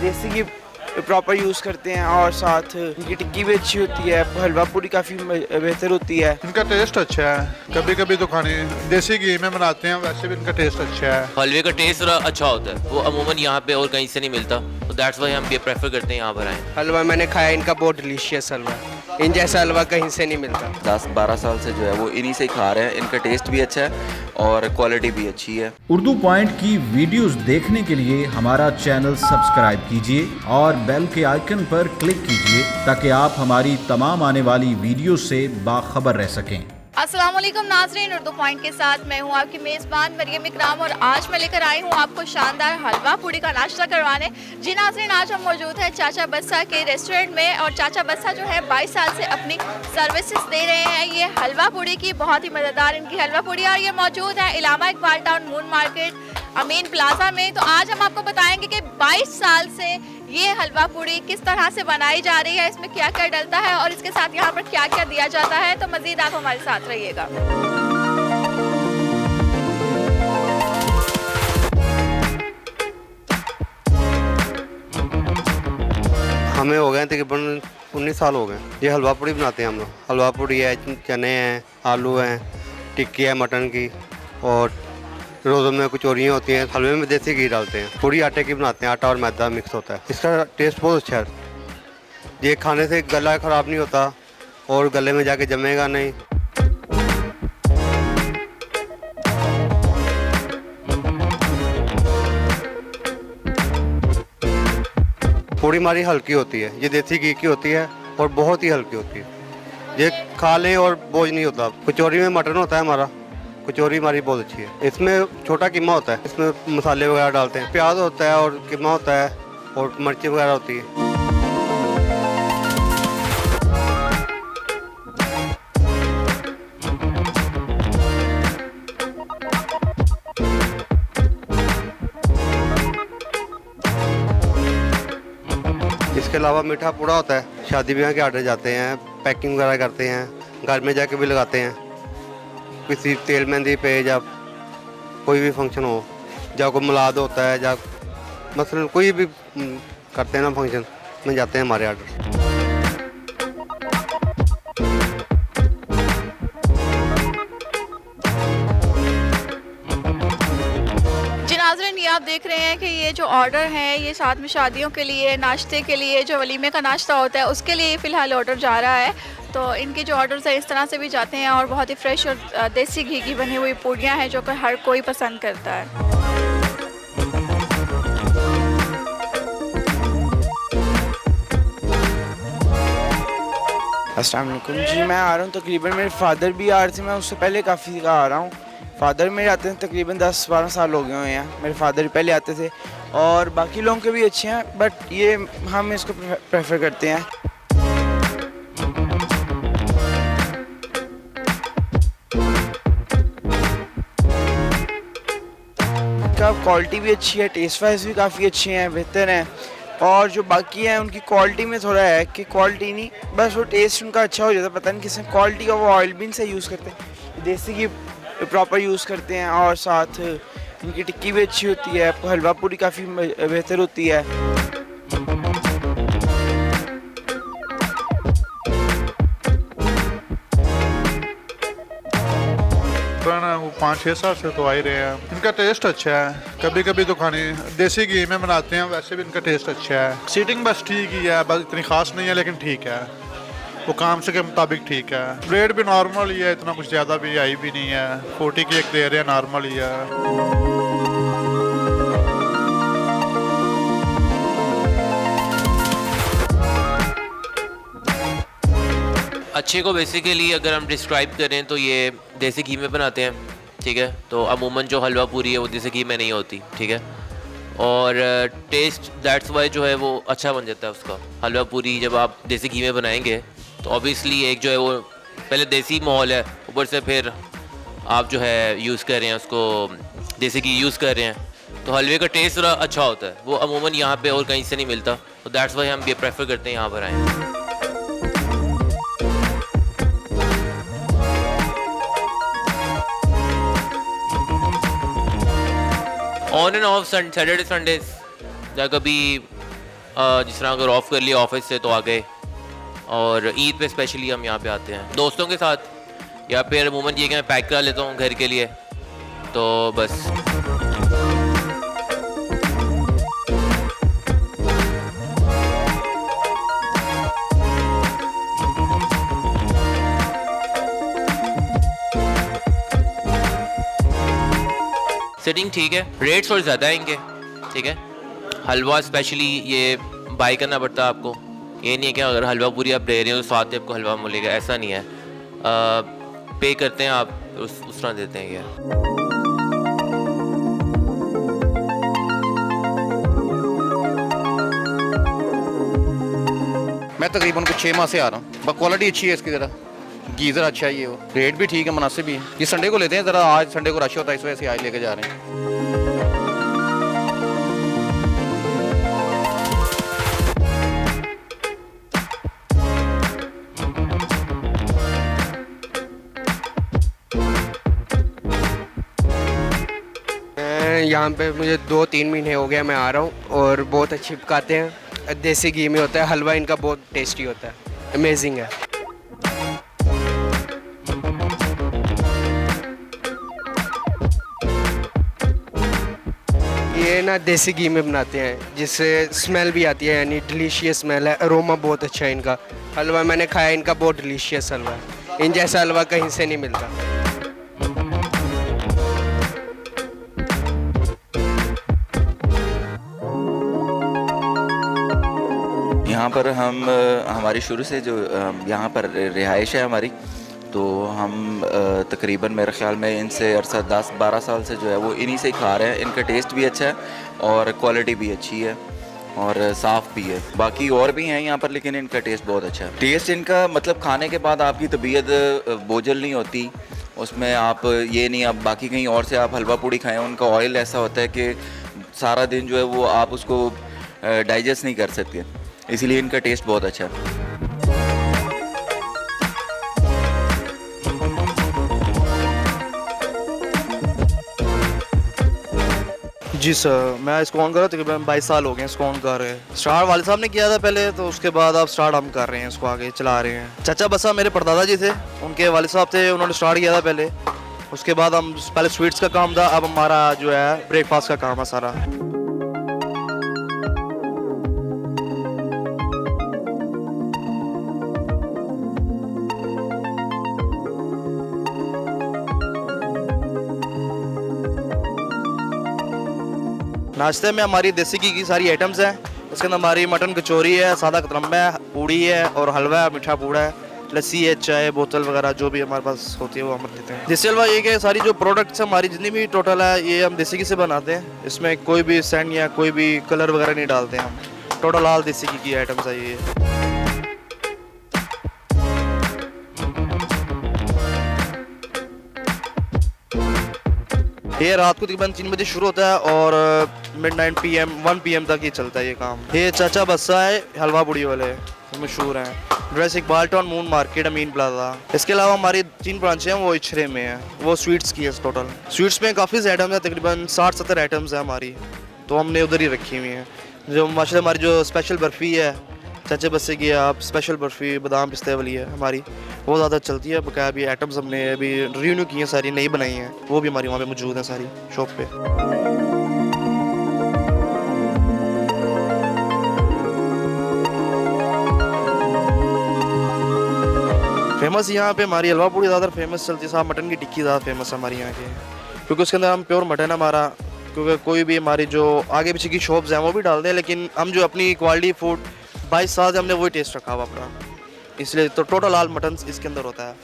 देसी घी proper use करते हैं और साथ इनकी टिक्की भी अच्छी होती है, हलवा पूरी काफ़ी बेहतर होती है। इनका टेस्ट अच्छा है, कभी कभी तो खाने देसी घी में बनाते हैं, वैसे भी इनका टेस्ट अच्छा है। हलवे का टेस्ट अच्छा होता है, वो अमूमन यहाँ पे और कहीं से नहीं मिलता, तो दैट्स वाई हम ये प्रेफर करते हैं यहाँ पर आए। हलवा मैंने खाया, इनका बहुत डिलीशियस हलवा, इन जैसा हलवा कहीं से नहीं मिलता। 10-12 साल से जो है वो इन्हीं से ही खा रहे हैं। इनका टेस्ट भी अच्छा है और क्वालिटी भी अच्छी है। उर्दू पॉइंट की वीडियोस देखने के लिए हमारा चैनल सब्सक्राइब कीजिए और बेल के आइकन पर क्लिक कीजिए ताकि आप हमारी तमाम आने वाली वीडियो से बाखबर रह सकें। अस्सलाम वालेकुम नाज़रीन, उर्दू पॉइंट के साथ मैं हूं आपकी मेज़बान मरियम इकराम और आज मैं लेकर आई हूं आपको शानदार हलवा पूड़ी का नाश्ता करवाने। जी नाज़रीन, आज हम मौजूद हैं चाचा बस्सा के रेस्टोरेंट में और चाचा बस्सा जो है 22 साल से अपनी सर्विसेज दे रहे हैं ये हलवा पूड़ी की। बहुत ही मज़ेदार इनकी हलवा पूड़ी और ये मौजूद है इलामा Iqbal Town Moon Market Amin plaza में। तो आज हम आपको बताएंगे कि 22 साल से ये हलवा पूड़ी किस तरह से बनाई जा रही है, इसमें क्या क्या डलता है और इसके साथ यहाँ पर क्या क्या दिया जाता है। तो मज़ीद आप हमारे साथ रहिएगा। हमें हो गए तकरीबन 19 साल हो गए ये हलवा पूड़ी बनाते हैं हम लोग। हलवा पूड़ी है, चने हैं, आलू हैं, टिक्की है मटन की और रोज़ों में कचौरियाँ होती हैं। हलवे में देसी घी डालते हैं। पूड़ी आटे की बनाते हैं, आटा और मैदा मिक्स होता है। इसका टेस्ट बहुत अच्छा है। ये खाने से गला ख़राब नहीं होता और गले में जाके जमेगा नहीं। पूड़ी हमारी हल्की होती है, ये देसी घी की होती है और बहुत ही हल्की होती है। ये खा लें और बोझ नहीं होता। कचौरी में मटन होता है हमारा, कचौरी हमारी बहुत अच्छी है। इसमें छोटा कीमा होता है, इसमें मसाले वगैरह डालते हैं, प्याज होता है और कीमा होता है और मिर्ची वगैरह होती है। इसके अलावा मीठा पूड़ा होता है, शादी ब्याह के आर्डर जाते हैं, पैकिंग वगैरह करते हैं, घर में जाके भी लगाते हैं। किसी तेल मेहंदी पे या कोई भी फंक्शन हो, या कोई मिलाद होता है, या मसलन कोई भी करते हैं ना फंक्शन में जाते हैं हमारे आर्डर। नाज़रीन, ये आप देख रहे हैं कि ये जो ऑर्डर है ये साथ में शादियों के लिए, नाश्ते के लिए, जो वलीमे का नाश्ता होता है उसके लिए फ़िलहाल ऑर्डर जा रहा है। तो इनके जो ऑर्डर्स हैं इस तरह से भी जाते हैं और बहुत ही फ्रेश और देसी घी की बनी हुई पूड़ियाँ हैं जो कि हर कोई पसंद करता है। अस्सलाम वालेकुम जी, मैं आ रहा हूँ तकरीबन, मेरे फादर भी आ रहे थे, मैं उससे पहले काफ़ी आ रहा हूँ। फादर मेरे आते हैं तकरीबन 10-12 साल हो गए हुए हैं। मेरे फादर पहले आते थे और बाकी लोगों के भी अच्छे हैं, बट ये हम इसको प्रेफर करते हैं। का क्वालिटी भी अच्छी है, टेस्ट वाइज भी काफ़ी अच्छे हैं, बेहतर हैं। और जो बाकी हैं उनकी क्वालिटी में थोड़ा है कि क्वालिटी नहीं, बस वो टेस्ट उनका अच्छा हो जाता है। पता नहीं किस क्वालिटी का वो ऑयल भी इनसे यूज़ करते हैं, देसी घी प्रॉपर यूज़ करते हैं और साथ इनकी टिक्की भी अच्छी होती है, हलवा पूरी काफ़ी बेहतर होती है। वो 5-6 साल से तो आ ही रहे हैं। इनका टेस्ट अच्छा है, कभी कभी तो खाने देसी घी में बनाते हैं, वैसे भी इनका टेस्ट अच्छा है। सीटिंग बस ठीक ही है, बस इतनी खास नहीं है लेकिन ठीक है, वो काम से के मुताबिक ठीक है। रेट भी नॉर्मल ही है, इतना कुछ ज़्यादा भी हाई भी नहीं है। 40 की एक दे रहे हैं, नॉर्मल ही है। अच्छे को बेसिकली अगर हम डिस्क्राइब करें तो ये देसी घी में बनाते हैं, ठीक है। तो अमूमन जो हलवा पूरी है वो देसी घी में नहीं होती, ठीक है। और टेस्ट दैट्स वाई जो है वो अच्छा बन जाता है उसका। हलवा पूरी जब आप देसी घी में बनाएंगे तो ऑब्वियसली एक जो है वो पहले देसी माहौल है, ऊपर से फिर आप जो है यूज़ कर रहे हैं उसको, देसी घी यूज़ कर रहे हैं, तो हलवे का टेस्ट थोड़ा अच्छा होता है। वो अमूमन यहाँ पे और कहीं से नहीं मिलता, तो दैट्स वाई हम ये प्रेफर करते हैं यहाँ पर आएँ। On end of Saturday Sundays या कभी जिस तरह अगर ऑफ़ कर लिया ऑफिस से तो आ गए, और ईद पे स्पेशली हम यहाँ पे आते हैं दोस्तों के साथ, या फिर अमूमन ये कि मैं पैक करा लेता हूँ घर के लिए, तो बस। सेटिंग ठीक है, रेट्स और ज़्यादा आएंगे, ठीक है। हलवा स्पेशली ये बाई करना पड़ता है आपको, ये नहीं है कि अगर हलवा पूरी आप ले रहे हो तो साथ में आपको हलवा मिलेगा, ऐसा नहीं है। पे करते हैं आप, उस तरह देते हैं ये। मैं तकरीबन कुछ 6 माह से आ रहा हूँ, बस क्वालिटी अच्छी है इसकी, ज़रा गीज़र अच्छा है, ये वो रेट भी ठीक है, मुनासिब भी है। ये संडे को लेते हैं, ज़रा आज संडे को रश होता है, इस वजह से आज लेके जा रहे हैं। यहाँ पे मुझे 2-3 महीने हो गया मैं आ रहा हूँ, और बहुत अच्छी पकाते हैं, देसी घी में होता है हलवा, इनका बहुत टेस्टी होता है, अमेजिंग है। ये ना देसी घी में बनाते हैं, जिससे स्मेल भी आती है, यानी डिलीशियस स्मेल है, अरोमा बहुत अच्छा है इनका। हलवा मैंने खाया, इनका बहुत डिलीशियस हलवा है, इन जैसा हलवा कहीं से नहीं मिलता। यहाँ पर हमारी शुरू से जो यहाँ पर रिहाइश है हमारी, तो हम तकरीबन मेरे ख़्याल में इनसे अरसा 10-12 साल से जो है वो इन्हीं से ही खा रहे हैं। इनका टेस्ट भी अच्छा है और क्वालिटी भी अच्छी है और साफ़ भी है। बाकी और भी हैं यहाँ पर, लेकिन इनका टेस्ट बहुत अच्छा है। टेस्ट इनका मतलब खाने के बाद आपकी तबीयत बोझल नहीं होती, उसमें आप ये नहीं आप बाकी कहीं और से आप हलवा पूड़ी खाएँ, उनका ऑयल ऐसा होता है कि सारा दिन जो है वो आप उसको डाइजेस्ट नहीं कर सकते, इसीलिए इनका टेस्ट बहुत अच्छा है। जी सर, मैं इसको ऑन कर रहा हूँ, तकरीबन 22 साल हो गए इसको ऑन कर रहे हैं। स्टार्ट वाले साहब ने किया था पहले, तो उसके बाद अब स्टार्ट हम कर रहे हैं, इसको आगे चला रहे हैं। चाचा बसा मेरे परदादा जी थे, उनके वाले साहब थे, उन्होंने स्टार्ट किया था पहले। उसके बाद हम पहले स्वीट्स का काम था, अब हमारा जो है ब्रेकफास्ट का काम है सारा। नाश्ते में हमारी देसी घी की सारी आइटम्स हैं। इसके अंदर हमारी मटन कचौरी है, सादा कतरम्बा है, पूड़ी है और हलवा है, मीठा पूड़ा है, लस्सी है, चाय, बोतल वगैरह जो भी हमारे पास होती है वो हम देते हैं। देसी हलवा ये कि सारी जो प्रोडक्ट्स हमारी जितनी भी टोटल है ये हम देसी घी से बनाते हैं। इसमें कोई भी सेंड या कोई भी कलर वगैरह नहीं डालते हैं हम, टोटल ऑल देसी घी की आइटम्स है ये। ये रात को तकरीबन 3 बजे शुरू होता है और मिडनाइट PM 1 PM तक ये चलता है ये काम। ये चाचा बस्सा है हलवा पूड़ी वाले, मशहूर हैं। Dress Iqbal Town, Moon Market, Amin Plaza. इसके अलावा हमारी 3 ब्रांचें हैं, वो इछरे में है, वो स्वीट्स की है टोटल। स्वीट्स में काफ़ी आइटम्स हैं, तकरीबन 60-70 आइटम्स हैं हमारी, तो हमने उधर ही रखी हुई हैं। जो माशाल्लाह हमारी जो स्पेशल बर्फ़ी है चाचा बस्से की, आप स्पेशल बर्फ़ी बादाम पिस्ते वाली है हमारी, वो ज़्यादा चलती है। बकाया अभी आइटम्स हमने अभी रिन्यू की हैं, सारी नई बनाई हैं, वो भी हमारी वहाँ पे मौजूद हैं सारी शॉप पे। फेमस यहाँ पे हमारी हलवा पूड़ी ज़्यादा फेमस चलती है, साहब मटन की टिक्की ज़्यादा फेमस है हमारे यहाँ की, क्योंकि उसके अंदर हम प्योर मटन है हमारा। क्योंकि कोई भी हमारी जो आगे पीछे की शॉप्स हैं वो भी डालते हैं, लेकिन हम जो अपनी क्वालिटी फूड 22 साल से हमने वही टेस्ट रखा हुआ अपना, इसलिए तो टोटल ऑल मटन इसके अंदर होता है।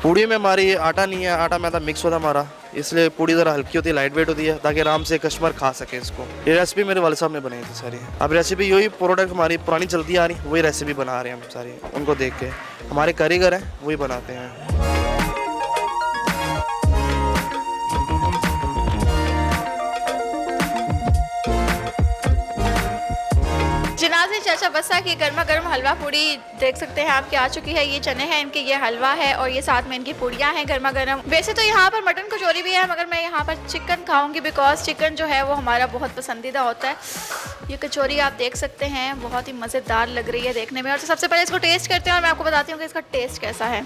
पूड़ी में हमारी आटा नहीं है, आटा मैदा मिक्स होता है हमारा, इसलिए पूड़ी ज़रा हल्की होती है, लाइट वेट होती है, ताकि आराम से कस्टमर खा सके इसको। ये रेसिपी मेरे वाले साहब ने बनाई थी सारी। अब रेसिपी यही प्रोडक्ट हमारी पुरानी चलती आ रही, वही रेसिपी बना रहे हैं हम सारी, उनको देख के। हमारे कारीगर हैं वही बनाते हैं। जनाज़े चाचा बस्सा की गर्मा गर्म हलवा पूड़ी देख सकते हैं आपकी आ चुकी है। ये चने हैं इनके, ये हलवा है और ये साथ में इनकी पूड़ियाँ हैं गर्मा गर्म। वैसे तो यहाँ पर मटन कचौरी भी है मगर मैं यहाँ पर चिकन खाऊंगी बिकॉज चिकन जो है वो हमारा बहुत पसंदीदा होता है। ये कचौरी आप देख सकते हैं बहुत ही मज़ेदार लग रही है देखने में। और सबसे पहले इसको टेस्ट करते हैं और मैं आपको बताती हूँ कि इसका टेस्ट कैसा है।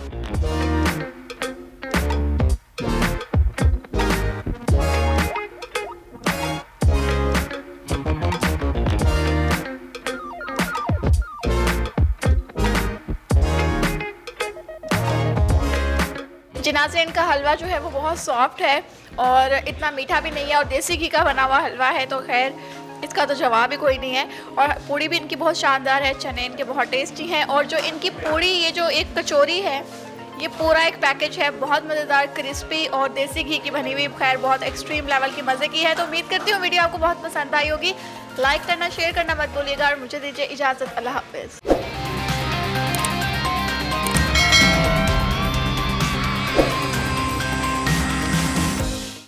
जी नाज़रीन, का हलवा जो है वो बहुत सॉफ्ट है और इतना मीठा भी नहीं है और देसी घी का बना हुआ हलवा है तो खैर इसका तो जवाब ही कोई नहीं है। और पूड़ी भी इनकी बहुत शानदार है, चने इनके बहुत टेस्टी हैं और जो इनकी पूड़ी ये जो एक कचौरी है ये पूरा एक पैकेज है, बहुत मज़ेदार क्रिस्पी और देसी घी की बनी हुई, खैर बहुत एक्सट्रीम लेवल की मज़े की है। तो उम्मीद करती हूँ वीडियो आपको बहुत पसंद आई होगी। लाइक करना शेयर करना मत भूलिएगा और मुझे दीजिए इजाज़त। अल्लाह हाफ़िज़।